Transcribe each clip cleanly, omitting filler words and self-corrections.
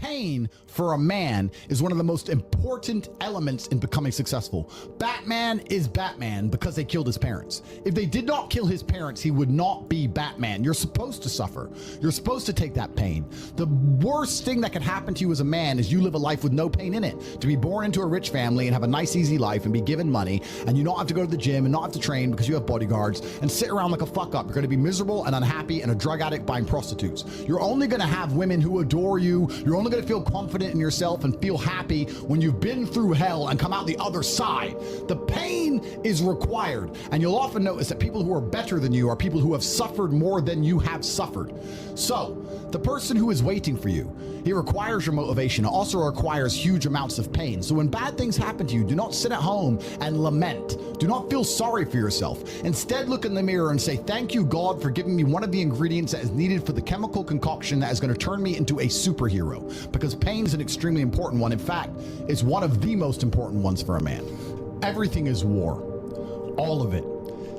pain for a man is one of the most important elements in becoming successful. Batman is Batman because they killed his parents. If they did not kill his parents, he would not be Batman. You're supposed to suffer. You're supposed to take that pain. The worst thing that can happen to you as a man is you live a life with no pain in it. To be born into a rich family and have a nice, easy life and be given money, and you not have to go to the gym and not have to train because you have bodyguards and sit around like a fuck up. You're going to be miserable and unhappy and a drug addict buying prostitutes. You're only going to have women who adore you. You're only going to feel confident in yourself and feel happy when you've been through hell and come out the other side. The pain is required, and you'll often notice that people who are better than you are people who have suffered more than you have suffered. So the person who is waiting for you, he requires your motivation. It also requires huge amounts of pain. So when bad things happen to you, do not sit at home and lament. Do not feel sorry for yourself. Instead, look in the mirror and say, thank you, God, for giving me one of the ingredients that is needed for the chemical concoction that is going to turn me into a superhero. Because pain is an extremely important one. In fact, it's one of the most important ones for a man. Everything is war. All of it.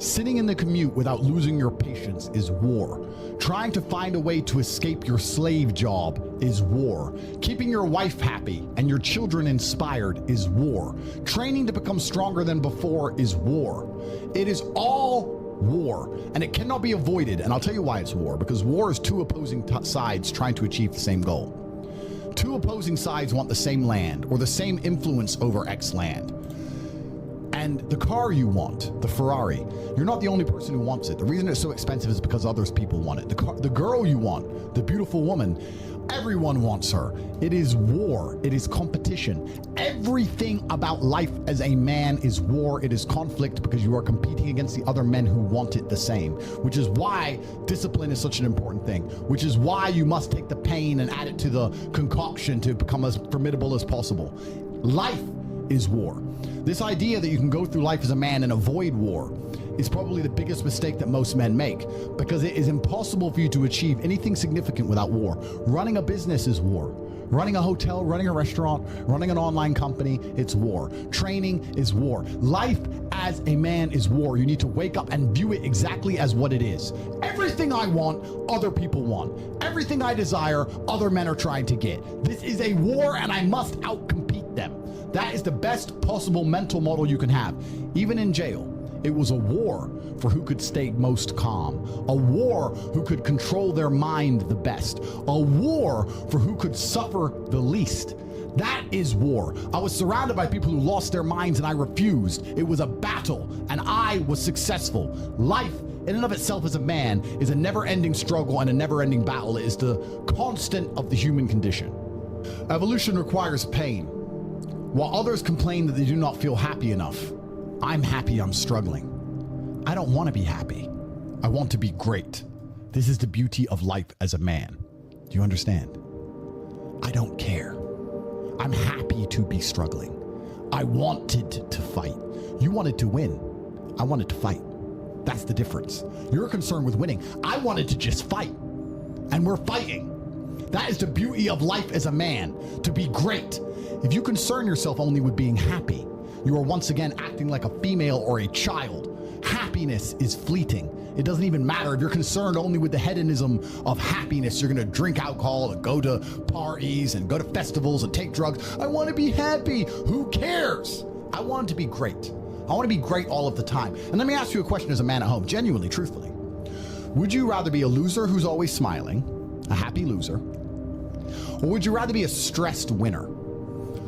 Sitting in the commute without losing your patience is war. Trying to find a way to escape your slave job is war. Keeping your wife happy and your children inspired is war. Training to become stronger than before is war. It is all war, and it cannot be avoided. And I'll tell you why it's war. Because war is two opposing sides trying to achieve the same goal. Two opposing sides want the same land or the same influence over X land. And the car you want, the Ferrari, you're not the only person who wants it. The reason it's so expensive is because others people want it. The girl you want, the beautiful woman, everyone wants her. It is war. It is competition. Everything about life as a man is war. It is conflict because you are competing against the other men who want it the same, which is why discipline is such an important thing, which is why you must take the pain and add it to the concoction to become as formidable as possible. Life is war. This idea that you can go through life as a man and avoid war is probably the biggest mistake that most men make, because it is impossible for you to achieve anything significant without war. Running a business is war. Running a hotel, running a restaurant, running an online company, it's war. Training is war. Life as a man is war. You need to wake up and view it exactly as what it is. Everything I want, other people want. Everything I desire, other men are trying to get. This is a war, and I must outcompete them. That is the best possible mental model you can have. Even in jail, it was a war for who could stay most calm. A war who could control their mind the best. A war for who could suffer the least. That is war. I was surrounded by people who lost their minds and I refused. It was a battle and I was successful. Life in and of itself as a man is a never-ending struggle and a never-ending battle. It is the constant of the human condition. Evolution requires pain. While others complain that they do not feel happy enough, I'm happy I'm struggling. I don't want to be happy. I want to be great. This is the beauty of life as a man. Do you understand? I don't care. I'm happy to be struggling. I wanted to fight. You wanted to win. I wanted to fight. That's the difference. You're concerned with winning. I wanted to just fight. And we're fighting. That is the beauty of life as a man, to be great. If you concern yourself only with being happy, you are once again acting like a female or a child. Happiness is fleeting. It doesn't even matter if you're concerned only with the hedonism of happiness. You're going to drink alcohol and go to parties and go to festivals and take drugs. I want to be happy. Who cares? I want to be great. I want to be great all of the time. And let me ask you a question as a man at home, genuinely, truthfully. Would you rather be a loser who's always smiling, a happy loser, or would you rather be a stressed winner?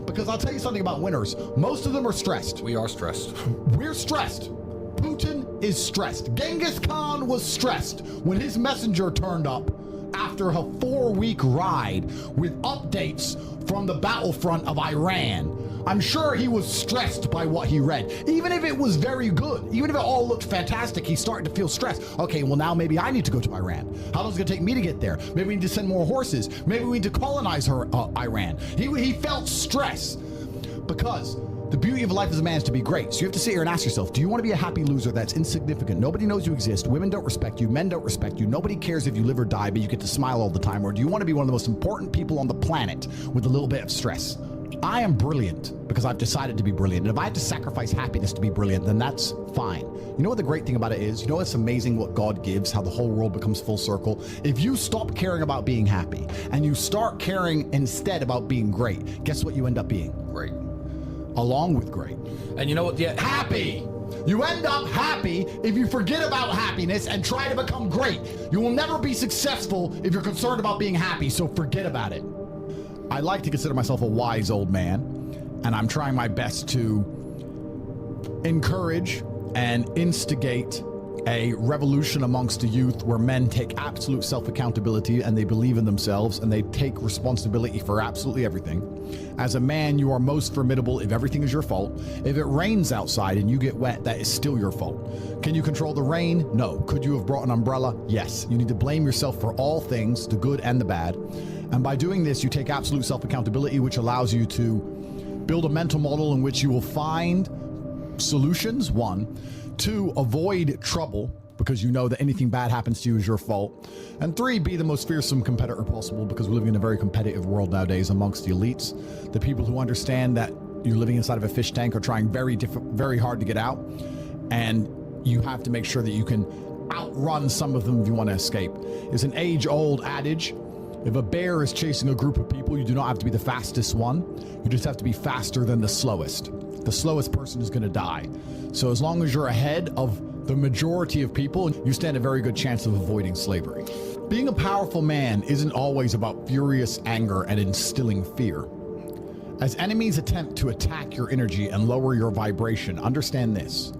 Because I'll tell you something about winners. Most of them are stressed. We are stressed. We're stressed. Putin is stressed. Genghis Khan was stressed when his messenger turned up after a 4-week ride with updates from the battlefront of Iran. I'm sure he was stressed by what he read. Even if it was very good, even if it all looked fantastic, he started to feel stressed. Okay, well now maybe I need to go to Iran. How long is it gonna take me to get there? Maybe we need to send more horses. Maybe we need to colonize Iran. He felt stress because the beauty of life as a man is to be great. So you have to sit here and ask yourself, do you want to be a happy loser that's insignificant? Nobody knows you exist. Women don't respect you. Men don't respect you. Nobody cares if you live or die, but you get to smile all the time. Or do you want to be one of the most important people on the planet with a little bit of stress I am brilliant because I've decided to be brilliant. And if I have to sacrifice happiness to be brilliant, then that's fine. You know what the great thing about it is? You know, it's amazing what God gives, how the whole world becomes full circle. If you stop caring about being happy and you start caring instead about being great, guess what you end up being? Great. Along with great. And you know what? Yeah. Happy. You end up happy if you forget about happiness and try to become great. You will never be successful if you're concerned about being happy, so forget about it. I like to consider myself a wise old man, and I'm trying my best to encourage and instigate a revolution amongst the youth where men take absolute self-accountability and they believe in themselves and they take responsibility for absolutely everything. As a man, you are most formidable if everything is your fault. If it rains outside and you get wet, that is still your fault. Can you control the rain? No. Could you have brought an umbrella? Yes. You need to blame yourself for all things, the good and the bad. And by doing this, you take absolute self-accountability, which allows you to build a mental model in which you will find solutions, 1. 2, avoid trouble, because you know that anything bad happens to you is your fault. And 3, be the most fearsome competitor possible, because we're living in a very competitive world nowadays amongst the elites. The people who understand that you're living inside of a fish tank are trying very hard to get out. And you have to make sure that you can outrun some of them if you want to escape. It's an age-old adage. If a bear is chasing a group of people, you do not have to be the fastest one. You just have to be faster than the slowest. The slowest person is going to die. So as long as you're ahead of the majority of people, you stand a very good chance of avoiding slavery. Being a powerful man isn't always about furious anger and instilling fear. As enemies attempt to attack your energy and lower your vibration, understand this: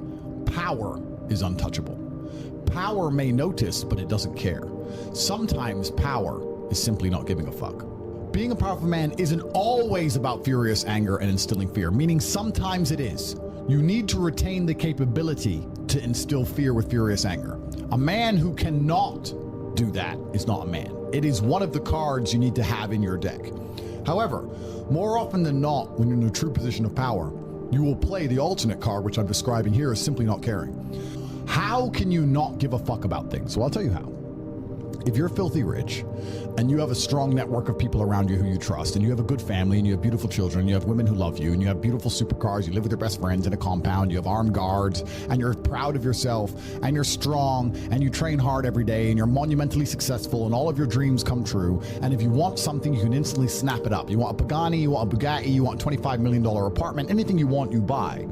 power is untouchable. Power may notice, but it doesn't care. Sometimes power is simply not giving a fuck. Being a powerful man isn't always about furious anger and instilling fear, meaning sometimes it is. You need to retain the capability to instill fear with furious anger. A man who cannot do that is not a man. It is one of the cards you need to have in your deck. However, more often than not, when you're in a true position of power, you will play the alternate card, which I'm describing here as simply not caring. How can you not give a fuck about things? Well, I'll tell you how. If you're filthy rich and you have a strong network of people around you who you trust, and you have a good family, and you have beautiful children, and you have women who love you, and you have beautiful supercars, you live with your best friends in a compound, you have armed guards, and you're proud of yourself, and you're strong, and you train hard every day, and you're monumentally successful, and all of your dreams come true, and if you want something, you can instantly snap it up. You want a Pagani, you want a Bugatti, you want a $25 million apartment, anything you want, you buy.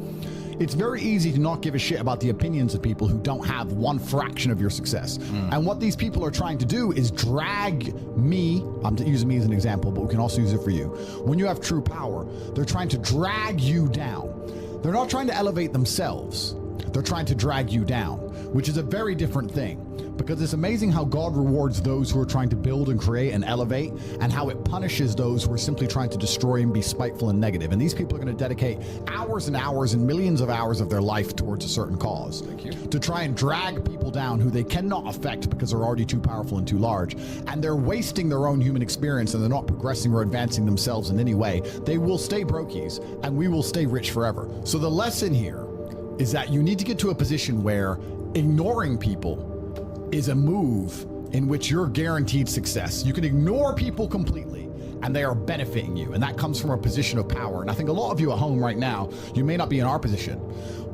It's very easy to not give a shit about the opinions of people who don't have one fraction of your success. And what these people are trying to do is drag me, I'm using me as an example, but we can also use it for you. When you have true power, they're trying to drag you down. They're not trying to elevate themselves. They're trying to drag you down, which is a very different thing, because it's amazing how God rewards those who are trying to build and create and elevate, and how it punishes those who are simply trying to destroy and be spiteful and negative. And these people are going to dedicate hours and hours and millions of hours of their life towards a certain cause. Thank you. To try and drag people down who they cannot affect because they're already too powerful and too large. And they're wasting their own human experience, and they're not progressing or advancing themselves in any way. They will stay brokies, and we will stay rich forever. So the lesson here is that you need to get to a position where ignoring people is a move in which you're guaranteed success. You can ignore people completely and they are benefiting you, and that comes from a position of power. And I think a lot of you at home right now, you may not be in our position,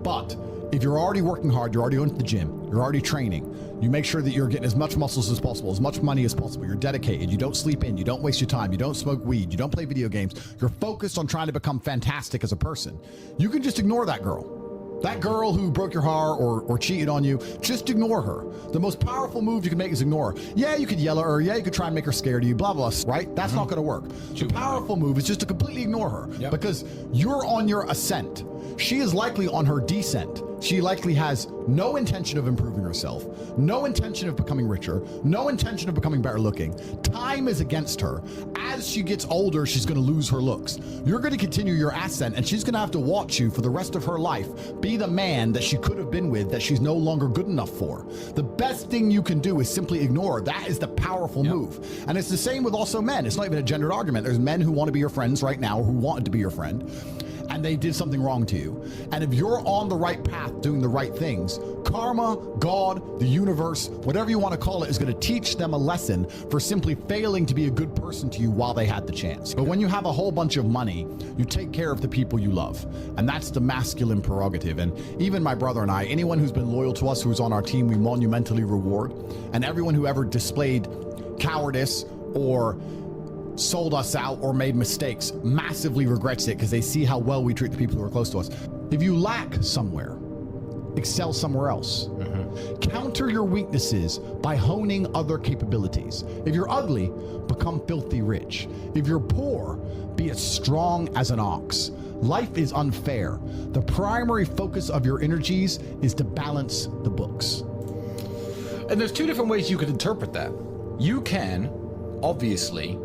but if you're already working hard, you're already going to the gym, you're already training, you make sure that you're getting as much muscles as possible, as much money as possible, you're dedicated, you don't sleep in, you don't waste your time, you don't smoke weed, you don't play video games, you're focused on trying to become fantastic as a person, you can just ignore that girl. That girl who broke your heart or cheated on you, just ignore her. The most powerful move you can make is ignore her. Yeah, you could yell at her. Yeah, you could try and make her scared of you, blah, blah, right? That's not going to work. The powerful move is just to completely ignore her, because you're on your ascent. She is likely on her descent. She likely has no intention of improving herself, no intention of becoming richer, no intention of becoming better looking. Time is against her. As she gets older, she's going to lose her looks. You're going to continue your ascent, and she's going to have to watch you for the rest of her life be the man that she could have been with that she's no longer good enough for. The best thing you can do is simply ignore her. That is the powerful move. And it's the same with also men. It's not even a gendered argument. There's men who want to be your friends right now, or who wanted to be your friend. and they did something wrong to you. And if you're on the right path doing the right things, karma, God, the universe, whatever you want to call it, is going to teach them a lesson for simply failing to be a good person to you while they had the chance. But when you have a whole bunch of money, you take care of the people you love. And that's the masculine prerogative. And even my brother and I, anyone who's been loyal to us, who's on our team, we monumentally reward. And everyone who ever displayed cowardice or sold us out or made mistakes massively regrets it, because they see how well we treat the people who are close to us. If you lack somewhere, excel somewhere else. Counter your weaknesses by honing other capabilities. If you're ugly, become filthy rich. If you're poor, be as strong as an ox. Life is unfair. The primary focus of your energies is to balance the books. And there's two different ways you could interpret that. You can, obviously,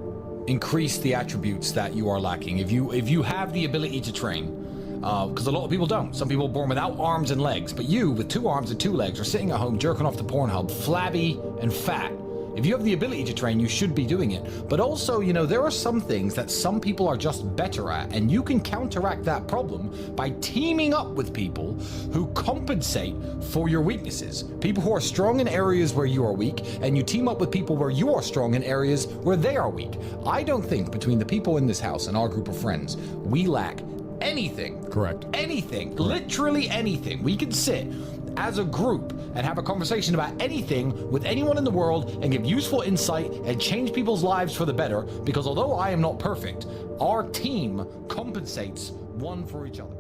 increase the attributes that you are lacking. If you have the ability to train, because a lot of people don't. Some people are born without arms and legs, but you, with 2 arms and 2 legs, are sitting at home jerking off the Pornhub, flabby and fat. If you have the ability to train, you should be doing it. But also, you know, there are some things that some people are just better at, and you can counteract that problem by teaming up with people who compensate for your weaknesses. People who are strong in areas where you are weak, and you team up with people where you are strong in areas where they are weak. I don't think between the people in this house and our group of friends, we lack anything. Correct. Anything. Correct. Literally anything. We can sit as a group and have a conversation about anything with anyone in the world and give useful insight and change people's lives for the better, because although I am not perfect, our team compensates one for each other.